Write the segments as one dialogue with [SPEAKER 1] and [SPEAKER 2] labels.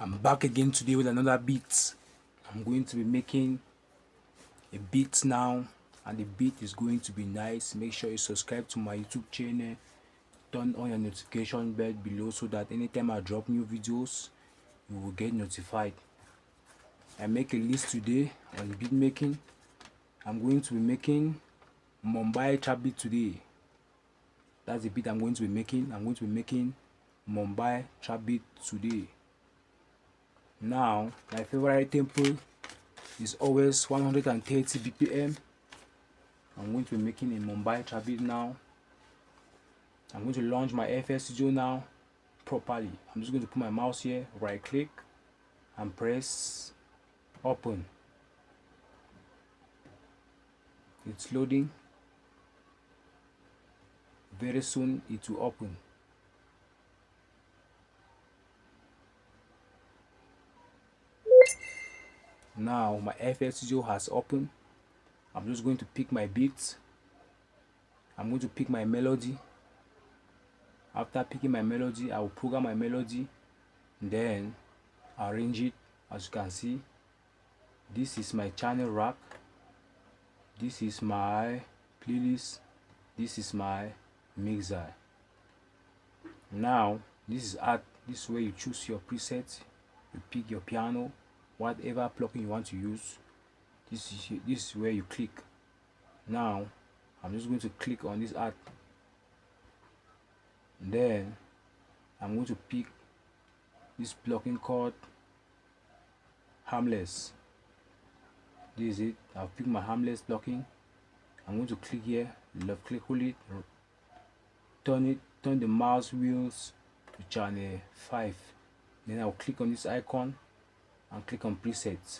[SPEAKER 1] I'm back again today with another beat. I'm going to be making a beat now, and the beat is going to be nice. Make sure you subscribe to my YouTube channel, turn on your notification bell below so that anytime I drop new videos you will get notified. I make a list today on beat making. I'm going to be making Mumbai trap beat today. That's the beat I'm going to be making. I'm going to be making Mumbai trap beat today. Now, my favorite tempo is always 130 BPM. I'm going to be making a Mumbai trap beat now. I'm going to launch my FL Studio now properly. I'm just going to put my mouse here, right click, and press open. It's loading. Very soon it will open. Now my FL Studio has opened. I'm just going to pick my beats. I'm going to pick my melody. After picking my melody, I will program my melody, then arrange it. As you can see, this is my channel rack, this is my playlist, this is my mixer. Now this is this is where you choose your preset. You pick your piano, whatever plugin you want to use. This is where you click. Now I'm just going to click on this art. Then I'm going to pick this plugin called Harmless. This is it. I'll pick my Harmless plugin. I'm going to click here, left click, hold it, turn the mouse wheels to channel 5. Then I'll click on this icon and click on presets.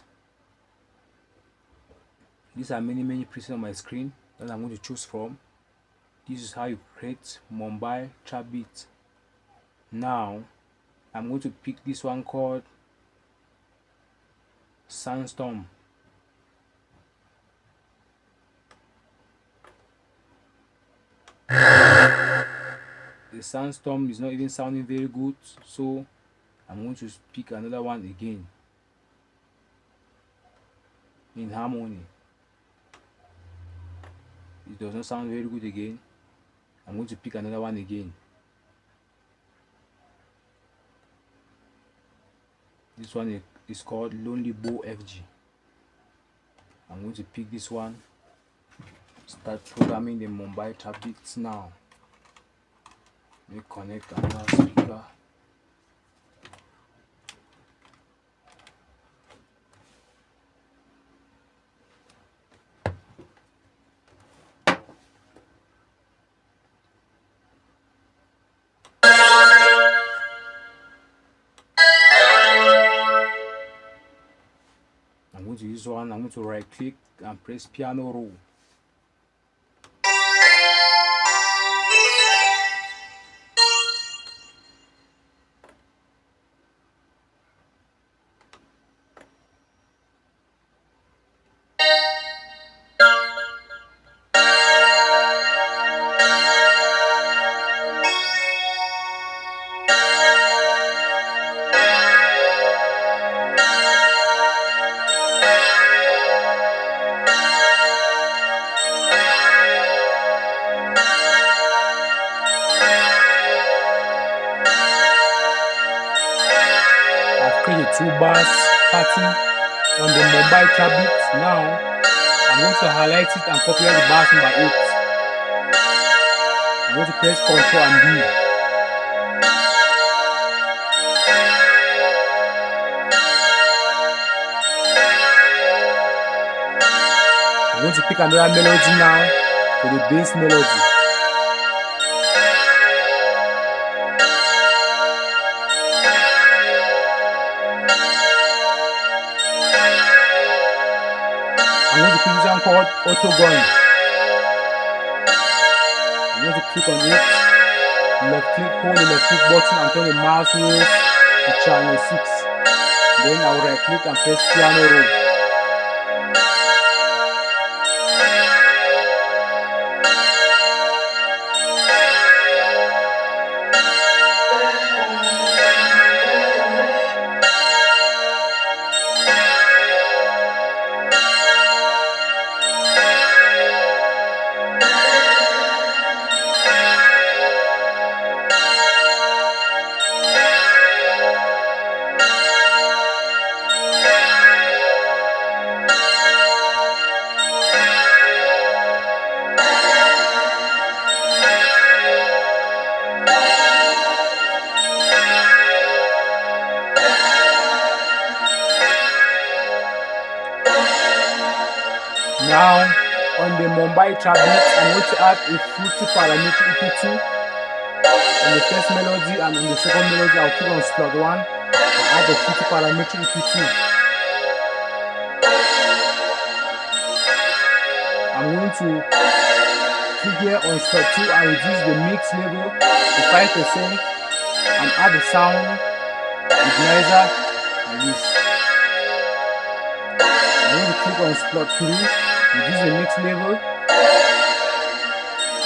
[SPEAKER 1] These are many presets on my screen that I'm going to choose from. This is how you create Mumbai trap beat. Now I'm going to pick this one called Sandstorm. The Sandstorm is not even sounding very good, so I'm going to pick another one again in harmony. It does not sound very good again. I'm going to pick another one again. This one is called Lonely Bow FG. I'm going to pick this one. Start programming the Mumbai trap beats now. Let me connect another speaker. I'm going to use one. I'm going to right click and press piano roll. Create a 2 bars pattern on the Mumbai trap beat. Now I'm going to highlight it and copy the bars number 8. I'm going to press Ctrl and B. I'm going to pick another melody now for the bass melody. I'm going to pick this one called Auto Gun. I'm going to click on it, left click, hold the left click button and turn the mouse wheels to channel 6. Then I'll right click and press piano roll. Now on the Mumbai trap beat, I'm going to add a fruity parametric equal to on the first melody, and in the second melody I'll click on slot 1 and add the fruity parametric equal to. I'm going to click here on slot 2 and reduce the mix level to 5% and add the sound equalizer like this. I'm going to click on slot 3, reduce the mix level,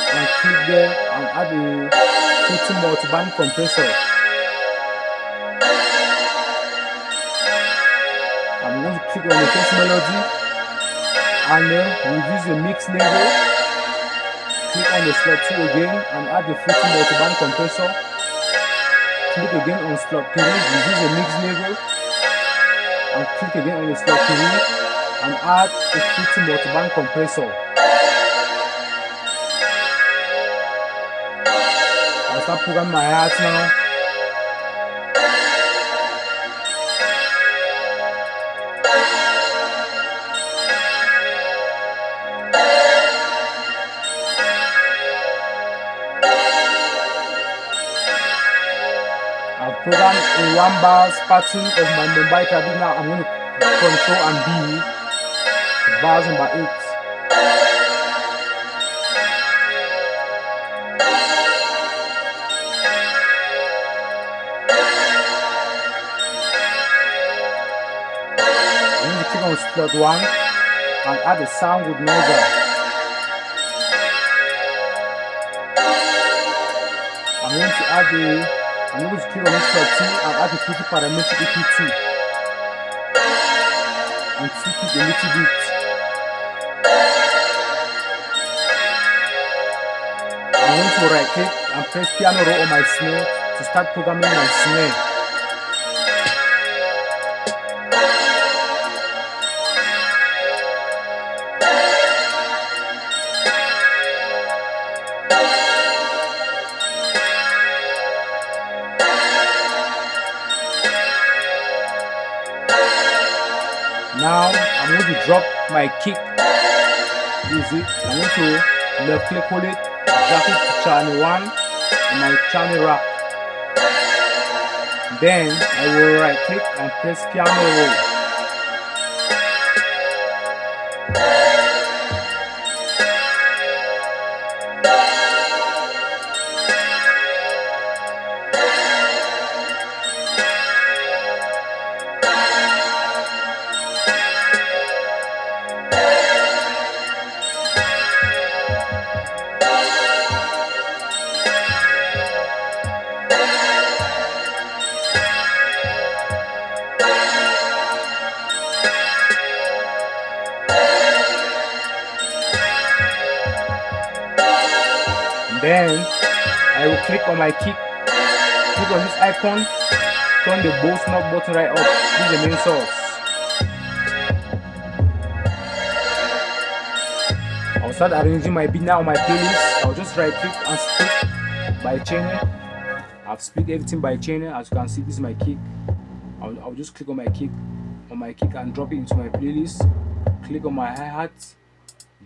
[SPEAKER 1] and click there and add a fruity multiband compressor. I'm going to click on the first melody and reduce the mix level. Click on the slot 2 again and add the fruity multiband compressor. Click again on slot 3, reduce the mix level, and click again on the slot 3 and add the fruity multiband compressor. I'll start programming my hi-hats now. I've programmed a 1 bars pattern of my Mumbai trap beat. Now I'm going to control and B bars number 8. I'm going to click on slot 1 and add the sound with noiser. I'm going to click on this slot 2 and add the fruity parametric equal to and tweak it a little bit. I'm going to right click and press piano roll on my snare to start programming my snare. Now I'm going to drop my kick. Use it. I'm going to left click, hold it, drop it to channel 1 and my channel rack. Then I will right click and press piano roll. Then I will click on my kick, click on this icon, turn the bow snap button right up. This is the main source. I'll start arranging my beat now on my playlist. I'll just right click and split by channel. I've split everything by channel. As you can see, this is my kick. I'll just click on my kick and drop it into my playlist. Click on my hi-hat,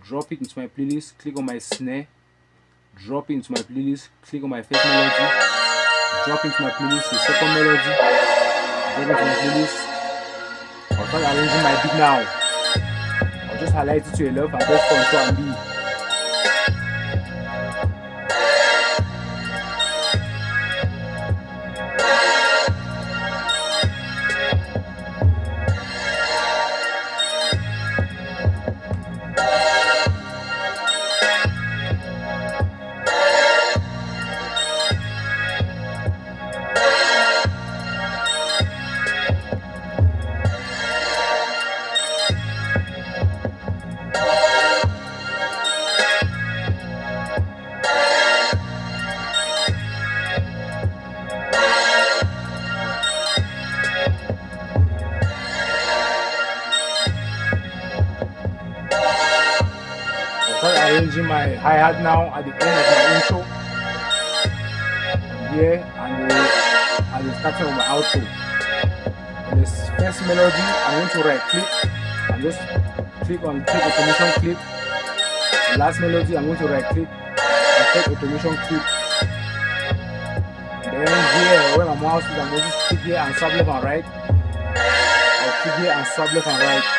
[SPEAKER 1] drop it into my playlist. Click on my snare, drop it into my playlist. Click on my first melody, drop into my playlist. The second melody, drop into my playlist. I'll start arranging my beat now. I'll just highlight it to your left and press Ctrl and B. Start arranging my hi-hat now at the end of my intro here and the starting of my outro. On this first melody, I'm going to right click and just click click on click automation clip. The last melody, I'm going to right click and click automation clip. Then here where my mouse is, I'm going to click here and swipe left and right. I'll click here and swipe left and right.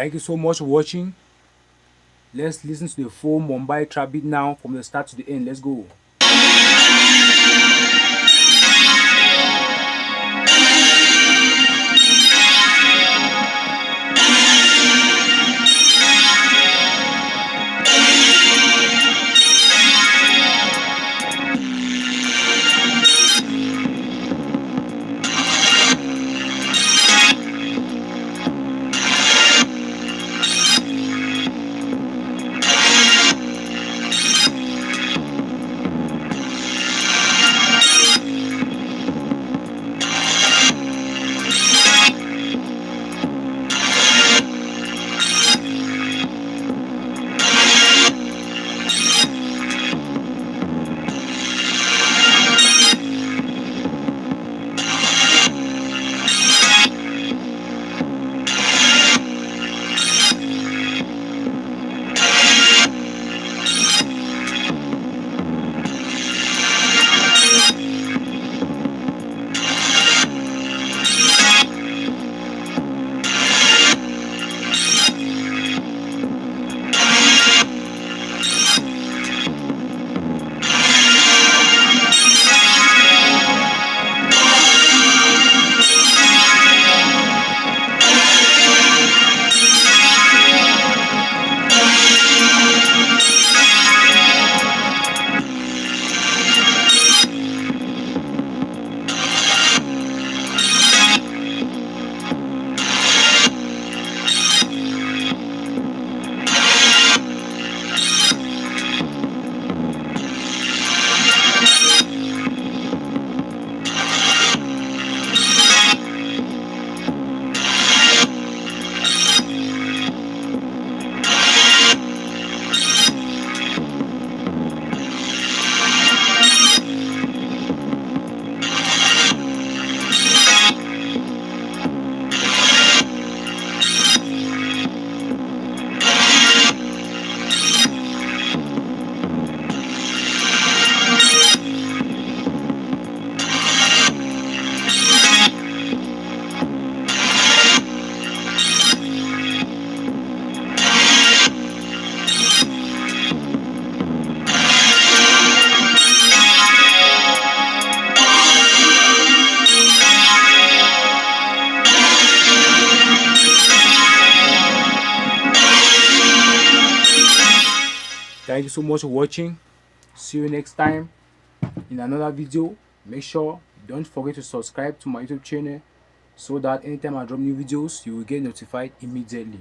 [SPEAKER 1] Thank you so much for watching. Let's listen to the full Mumbai trap beat now from the start to the end. Let's go. Thank you so much for watching. See you next time in another video. Make sure don't forget to subscribe to my YouTube channel so that anytime I drop new videos you will get notified immediately.